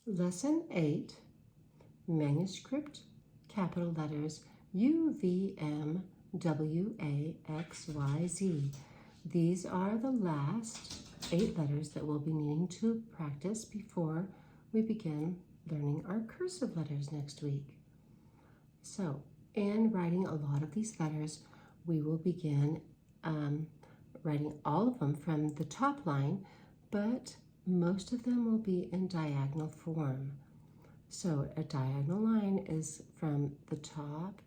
Lesson 8, Manuscript, capital letters U, V, M, W, A, X, Y, Z. These are the last 8 letters that we'll be needing to practice before we begin learning our cursive letters next week. So, in writing a lot of these letters, we will begin writing all of them from the top line, but most of them will be in diagonal form. So a diagonal line is from the top,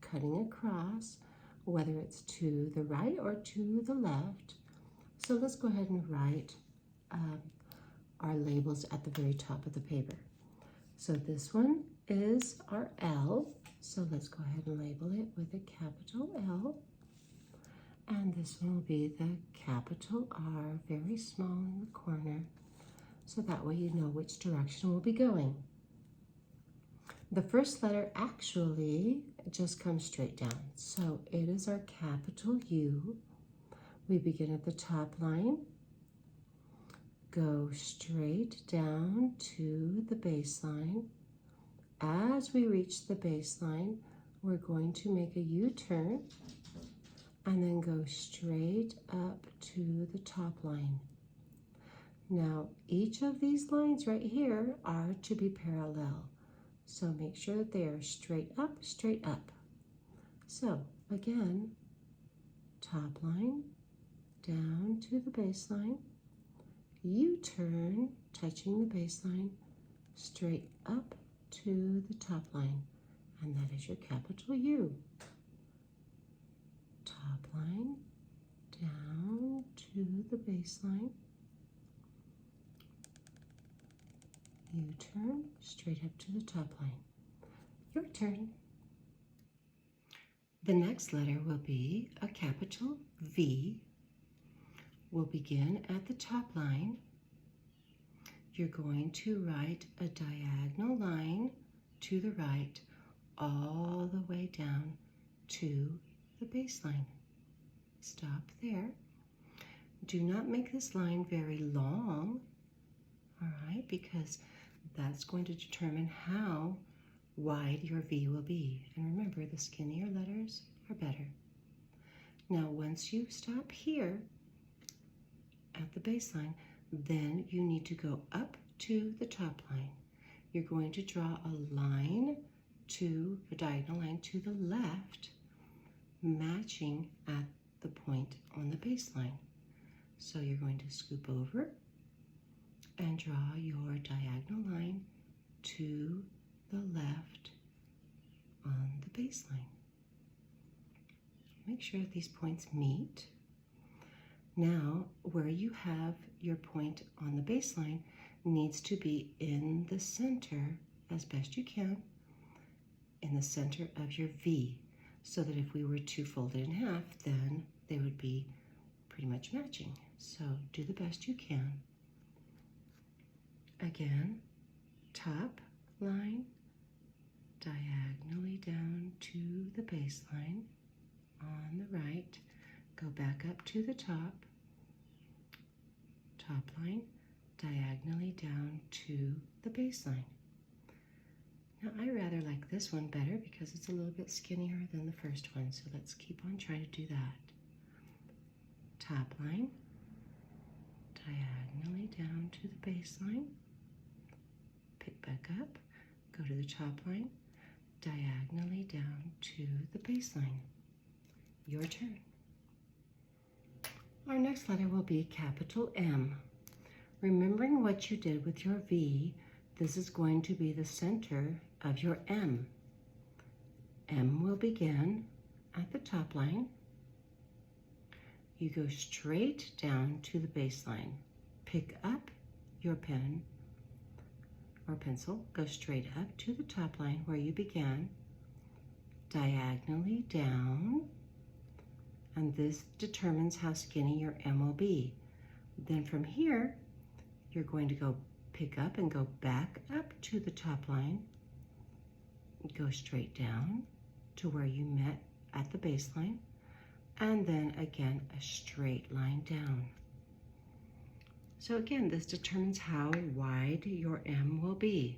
cutting across, whether it's to the right or to the left. So let's go ahead and write our labels at the very top of the paper. So this one is our L, so let's go ahead and label it with a capital L. And this one will be the capital R, very small in the corner, so that way you know which direction we'll be going. The first letter actually just comes straight down, so it is our capital U. We begin at the top line, go straight down to the baseline. As we reach the baseline, we're going to make a U-turn and then go straight up to the top line. Now, each of these lines right here are to be parallel, so make sure that they are straight up, straight up. So, again, top line, down to the baseline, U-turn, touching the baseline, straight up to the top line, and that is your capital U. Top line, down to the baseline, U-turn, straight up to the top line. Your turn. The next letter will be a capital V. We'll begin at the top line. You're going to write a diagonal line to the right all the way down to the baseline. Stop there. Do not make this line very long, all right, because that's going to determine how wide your V will be. And remember, the skinnier letters are better. Now, once you stop here at the baseline, then you need to go up to the top line. You're going to draw a line to a diagonal line to the left, matching at the point on the baseline. So you're going to scoop over and draw your diagonal line to the left on the baseline. Make sure that these points meet. Now, where you have your point on the baseline needs to be in the center as best you can, in the center of your V, so that if we were to fold it in half, then they would be pretty much matching. So do the best you can. Again, top line, diagonally down to the baseline on the right, go back up to the top line, diagonally down to the baseline. Now, I rather like this one better because it's a little bit skinnier than the first one, so let's keep on trying to do that. Top line, diagonally down to the baseline, pick back up, go to the top line, diagonally down to the baseline. Your turn. Our next letter will be capital M. Remembering what you did with your V, this is going to be the center of your M. M will begin at the top line. You go straight down to the baseline. Pick up your pen or pencil, go straight up to the top line where you began, diagonally down, and this determines how skinny your M will be. Then from here, you're going to go pick up and go back up to the top line, go straight down to where you met at the baseline, and then again a straight line down. So again, this determines how wide your M will be.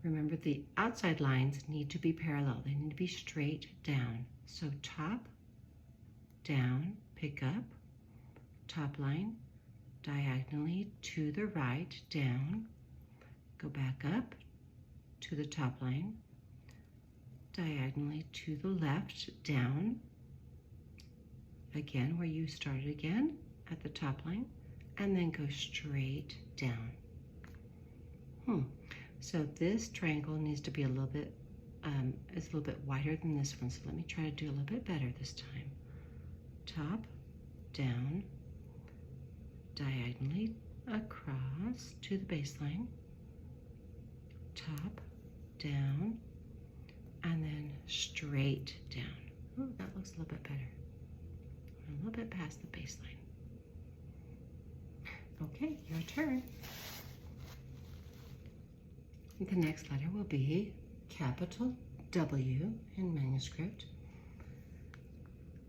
Remember, the outside lines need to be parallel. They need to be straight down. So top, down, pick up, top line, diagonally to the right, down, go back up to the top line, diagonally to the left, down, again where you started again at the top line, and then go straight down. So this triangle needs to be a little bit, it's a little bit wider than this one, so let me try to do a little bit better this time. Top, down, diagonally across to the baseline, top, down, and then straight down. Oh, that looks a little bit better. A little bit past the baseline. Okay, your turn. The next letter will be capital W in Manuscript.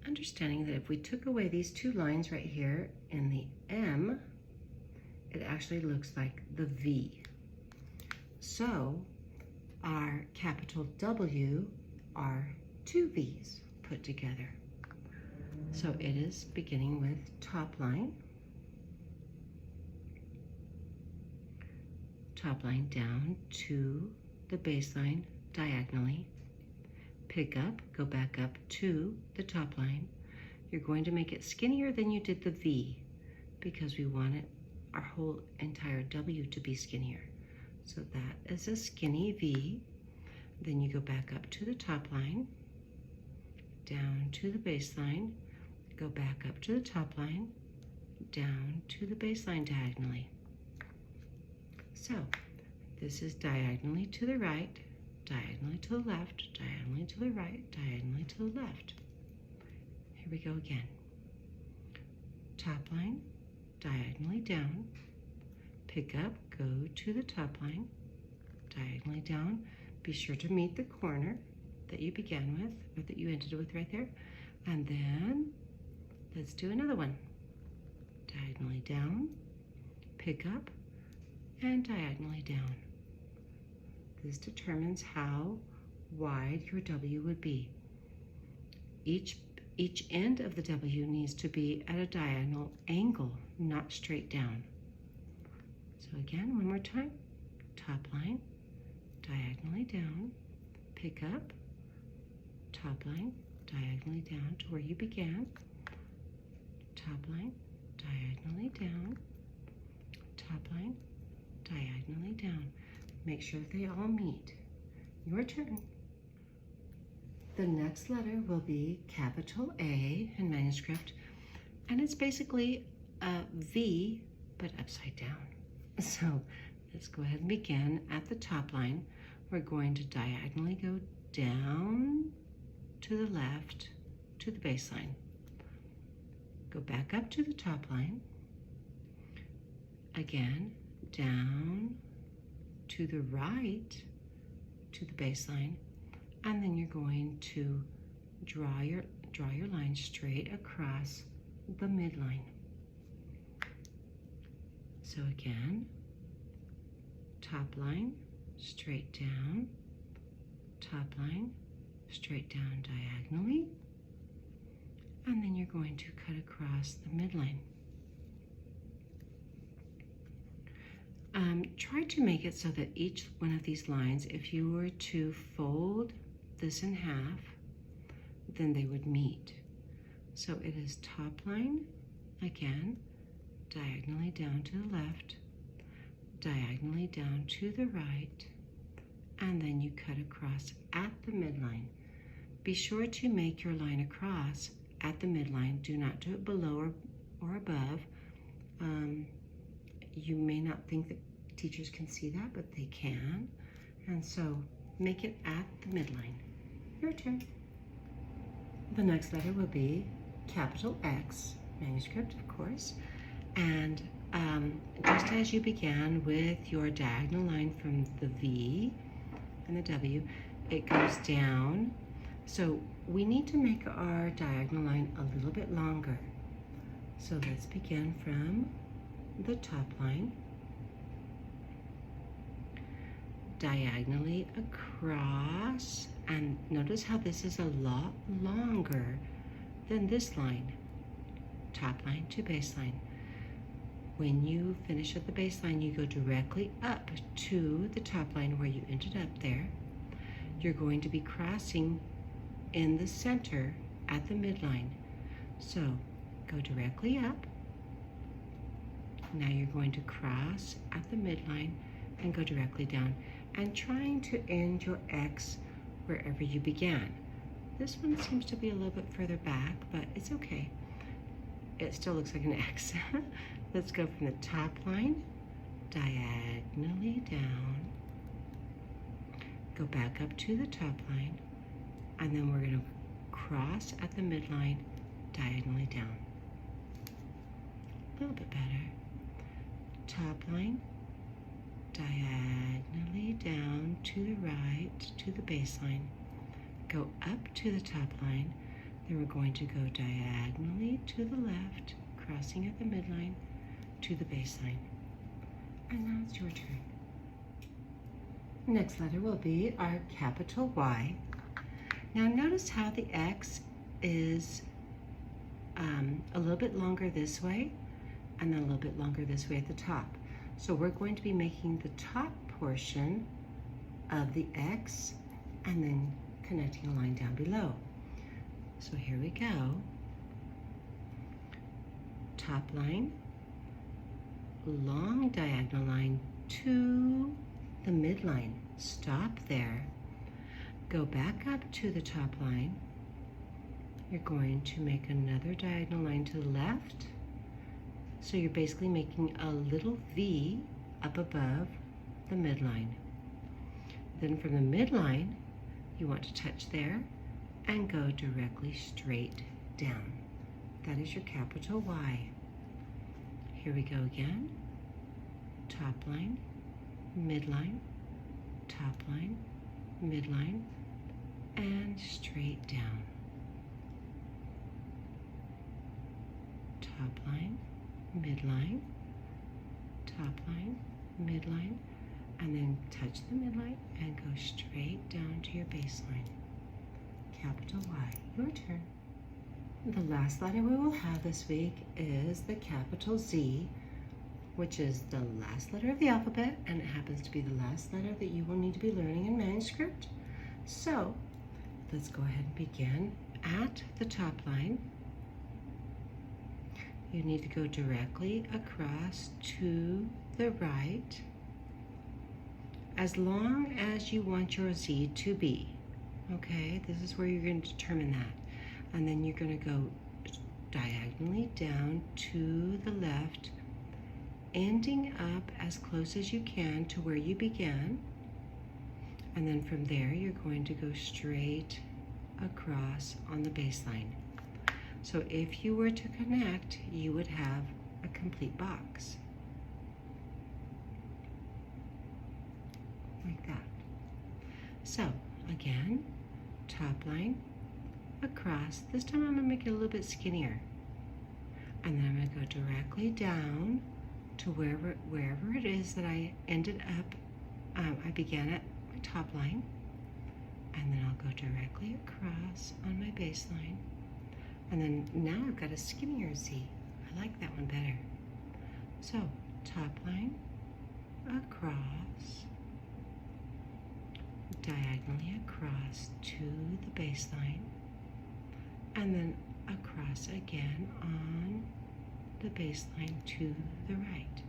Understanding that if we took away these two lines right here in the M, it actually looks like the V. So our capital W are two V's put together. So it is beginning with top line down to the baseline diagonally, pick up, go back up to the top line. You're going to make it skinnier than you did the V because we want it, our whole entire W to be skinnier. So that is a skinny V. Then you go back up to the top line, down to the baseline, go back up to the top line, down to the baseline diagonally. So this is diagonally to the right, diagonally to the left, diagonally to the right, diagonally to the left. Here we go again. Top line, diagonally down, pick up, go to the top line, diagonally down. Be sure to meet the corner that you began with, or that you ended with right there. And then let's do another one. Diagonally down, pick up, and diagonally down. This determines how wide your W would be. Each end of the W needs to be at a diagonal angle, not straight down. So again, one more time. Top line, diagonally down, pick up, top line, diagonally down to where you began, top line, diagonally down, top line, diagonally down. Make sure that they all meet. Your turn. The next letter will be capital A in Manuscript, and it's basically a V, but upside down. So let's go ahead and begin at the top line. We're going to diagonally go down to the left to the baseline. Go back up to the top line. Again, down to the right to the baseline, and then you're going to draw your line straight across the midline. So again, top line, straight down, top line, straight down diagonally, and then you're going to cut across the midline. Try to make it so that each one of these lines, if you were to fold this in half, then they would meet. So it is top line, again, diagonally down to the left, diagonally down to the right, and then you cut across at the midline. Be sure to make your line across at the midline. Do not do it below or above. You may not think that teachers can see that, but they can. And so make it at the midline. Your turn. The next letter will be capital X, Manuscript, of course. And just as you began with your diagonal line from the V and the W, it goes down. So we need to make our diagonal line a little bit longer. So let's begin from the top line, diagonally across, and notice how this is a lot longer than this line, top line to baseline. When you finish at the baseline, you go directly up to the top line where you ended up there. You're going to be crossing in the center at the midline. So go directly up. Now you're going to cross at the midline and go directly down, and trying to end your X wherever you began. This one seems to be a little bit further back, but it's okay. It still looks like an X. Let's go from the top line, diagonally down, go back up to the top line, and then we're going to cross at the midline, diagonally down. A little bit better. Top line, diagonally down to the right, to the baseline, go up to the top line, then we're going to go diagonally to the left, crossing at the midline, to the baseline. And now it's your turn. Next letter will be our capital Y. Now notice how the X is a little bit longer this way, and then a little bit longer this way at the top. So we're going to be making the top portion of the X and then connecting a line down below. So here we go. Top line, long diagonal line to the midline. Stop there. Go back up to the top line. You're going to make another diagonal line to the left. So you're basically making a little V up above the midline. Then from the midline, you want to touch there and go directly straight down. That is your capital Y. Here we go again. Top line, midline, top line, midline, and straight down. Top line, midline, top line, midline, and then touch the midline and go straight down to your baseline. Capital Y, your turn. The last letter we will have this week is the capital Z, which is the last letter of the alphabet, and it happens to be the last letter that you will need to be learning in Manuscript. So let's go ahead and begin at the top line. You need to go directly across to the right, as long as you want your Z to be. Okay, this is where you're going to determine that. And then you're going to go diagonally down to the left, ending up as close as you can to where you began. And then from there, you're going to go straight across on the baseline. So if you were to connect, you would have a complete box. Like that. So again, top line, across. This time I'm going to make it a little bit skinnier. And then I'm going to go directly down to wherever it is that I ended up. I began at my top line. And then I'll go directly across on my baseline. And then now I've got a skinnier Z. I like that one better. So top line, across, diagonally across to the baseline, and then across again on the baseline to the right.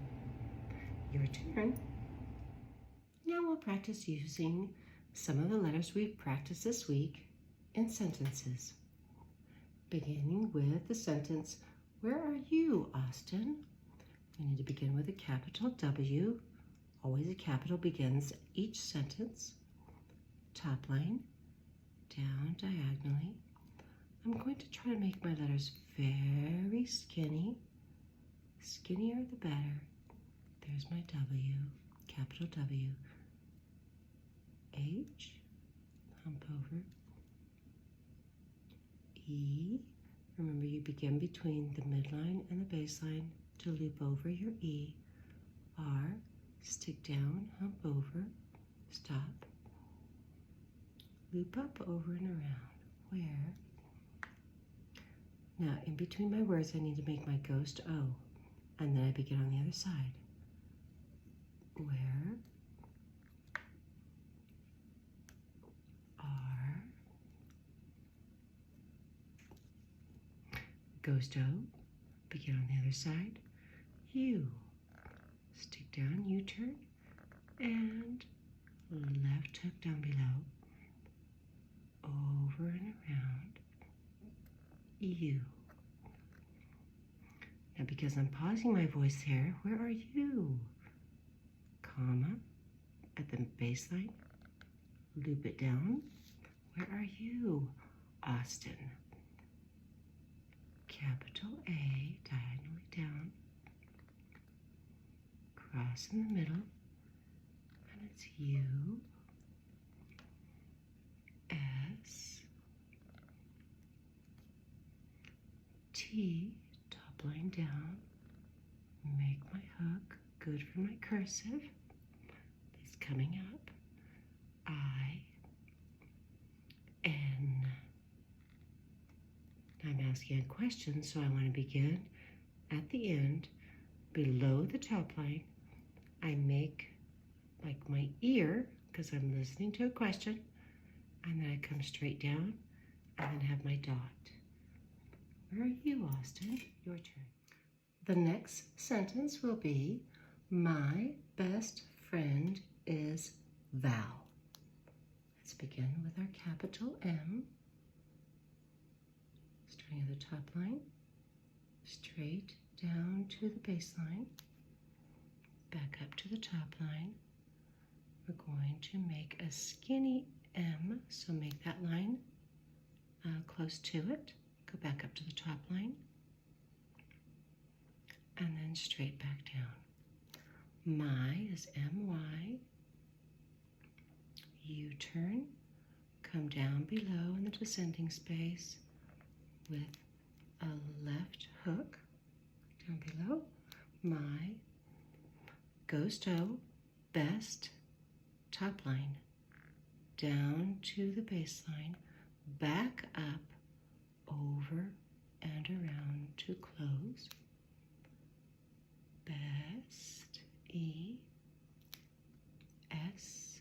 Your turn. Now we'll practice using some of the letters we've practiced this week in sentences. Beginning with the sentence, "Where are you, Austin?" We need to begin with a capital W. Always a capital begins each sentence. Top line, down diagonally. I'm going to try to make my letters very skinny. Skinnier the better. There's my W, capital W. H, hump over. E, Remember, you begin between the midline and the baseline to loop over your E. R, stick down, hump over, stop, loop up, over and around. Where? Now, in between my words, I need to make my ghost O, and then I begin on the other side. Where? R, ghost O, begin on the other side. U, stick down, U-turn, and left hook down below, over and around, U. Now, because I'm pausing my voice here, where are you? Comma, at the baseline, loop it down. Where are you? Austin. Capital A, diagonally down, cross in the middle, and it's U, S, T, top line down, make my hook, good for my cursive, it's coming up, I, N. I'm asking a question, so I want to begin at the end, below the top line. I make like my ear, because I'm listening to a question, and then I come straight down, and then have my dot. Where are you, Austin? Your turn. The next sentence will be, my best friend is Val. Let's begin with our capital M. Starting at the top line, straight down to the baseline, back up to the top line. We're going to make a skinny M, so make that line close to it. Go back up to the top line, and then straight back down. My is M-Y. U-turn, come down below in the descending space with a left hook down below. My, ghost O, best, top line, down to the baseline, back up, over and around to close. Best, E, S,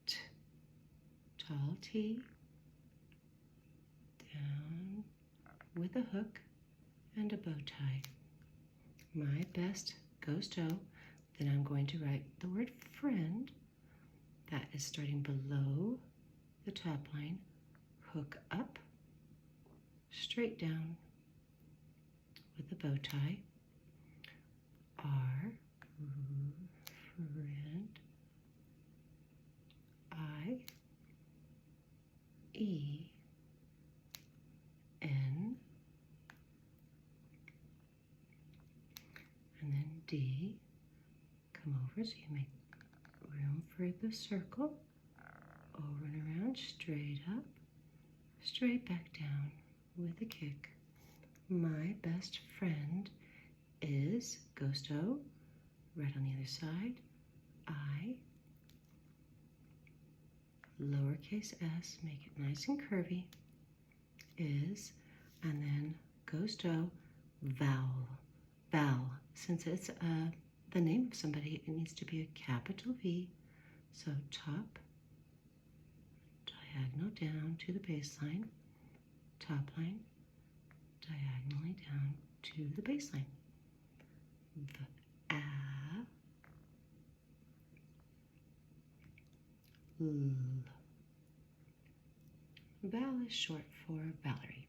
T, tall T, down with a hook and a bow tie. My best, ghost O. Then I'm going to write the word friend. That is starting below the top line, hook up, straight down with a bow tie. R, friend, I, E, N, and then D. Come over so you make room for the circle. Over and around, straight up, straight back down with a kick. My best friend is ghost O, right on the other side. I, lowercase s, make it nice and curvy, is, and then ghost O, Val. Val, since it's the name of somebody, it needs to be a capital V. So top, diagonal down to the baseline, top line, diagonally down to the baseline. Val is short for Valerie.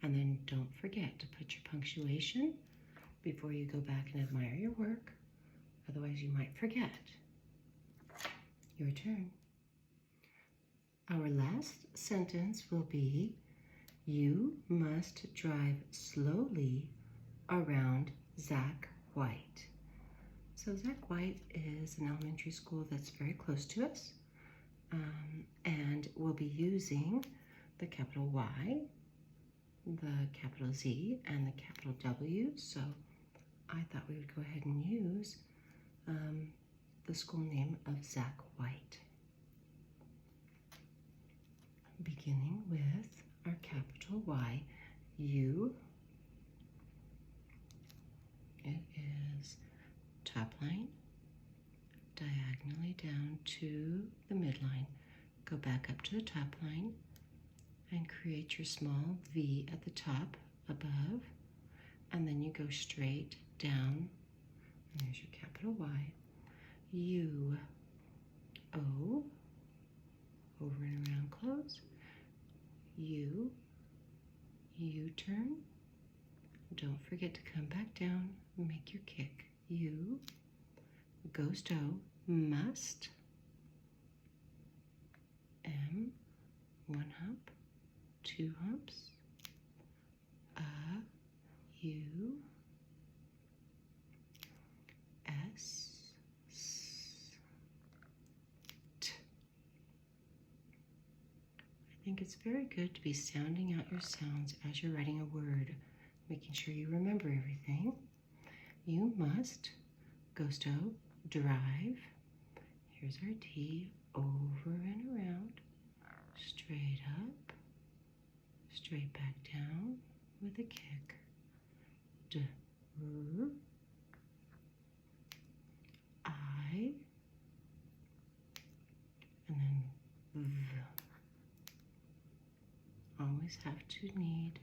And then don't forget to put your punctuation before you go back and admire your work. Otherwise, you might forget. Your turn. Our last sentence will be, you must drive slowly around Zach White. So Zach White is an elementary school that's very close to us, and we'll be using the capital Y, the capital Z, and the capital W. So I thought we would go ahead and use the school name of Zach White. Beginning with our capital Y, U. It is top line, diagonally down to the midline. Go back up to the top line and create your small V at the top above, and then you go straight down, and there's your capital Y. U, O, over and around close. U, U-turn. Don't forget to come back down, make your kick. U, ghost O, must. M, one hump, two humps. U, S, T. I think it's very good to be sounding out your sounds as you're writing a word, making sure you remember everything. You must, ghost O, drive. Here's our D, over and around, straight up, straight back down with a kick. D, R, I, and then V. Always have to need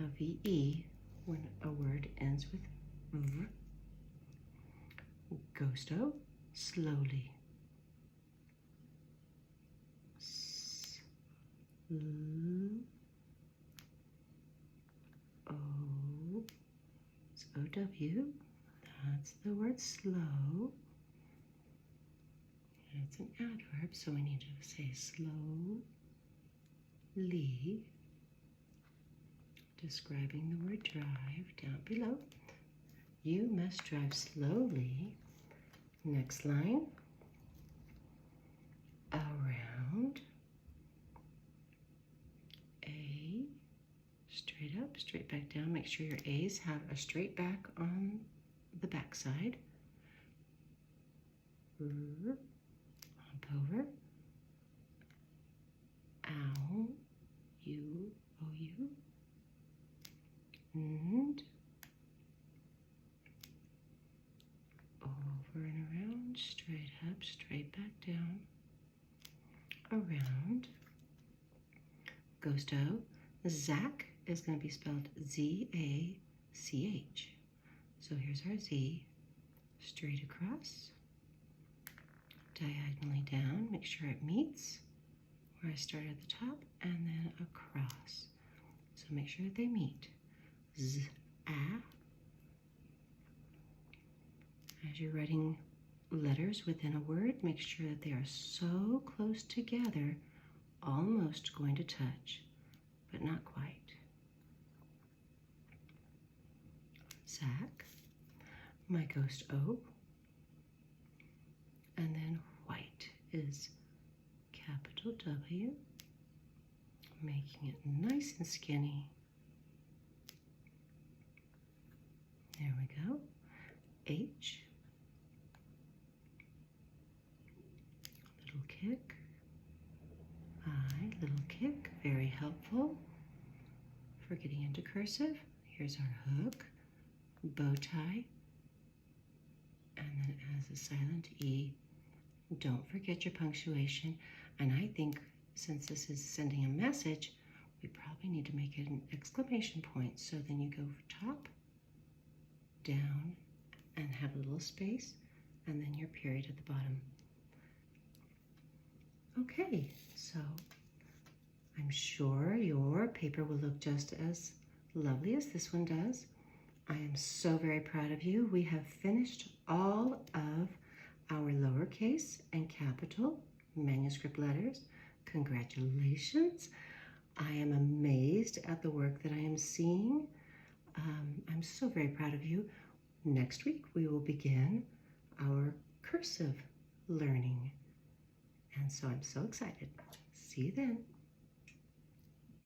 a VE when a word ends with V. Ghost O, slowly. S, L, O, it's O-W. That's the word slow. It's an adverb, so we need to say slowly, describing the word drive down below. You must drive slowly. Next line, around, A, straight up, straight back down. Make sure your A's have a straight back on the back side. R, hump over. Ow, U, O-U. And over and around, straight up, straight back down, around. Ghost O. Zach is going to be spelled Z-A-C-H. So here's our Z, straight across, diagonally down, make sure it meets where I started at the top, and then across. So make sure that they meet. Z, A. As you're writing letters within a word, make sure that they are so close together, almost going to touch, but not quite. Zach, my ghost O, and then White is capital W, making it nice and skinny. There we go. H, little kick. I, little kick, very helpful for getting into cursive. Here's our hook, bow tie, and then as a silent E. Don't forget your punctuation. And I think since this is sending a message, we probably need to make it an exclamation point. So then you go top, down, and have a little space, and then your period at the bottom. Okay, so I'm sure your paper will look just as lovely as this one does. I am so very proud of you. We have finished all of our lowercase and capital manuscript letters. Congratulations. I am amazed at the work that I am seeing. I'm so very proud of you. Next week, we will begin our cursive learning. And so I'm so excited. See you then.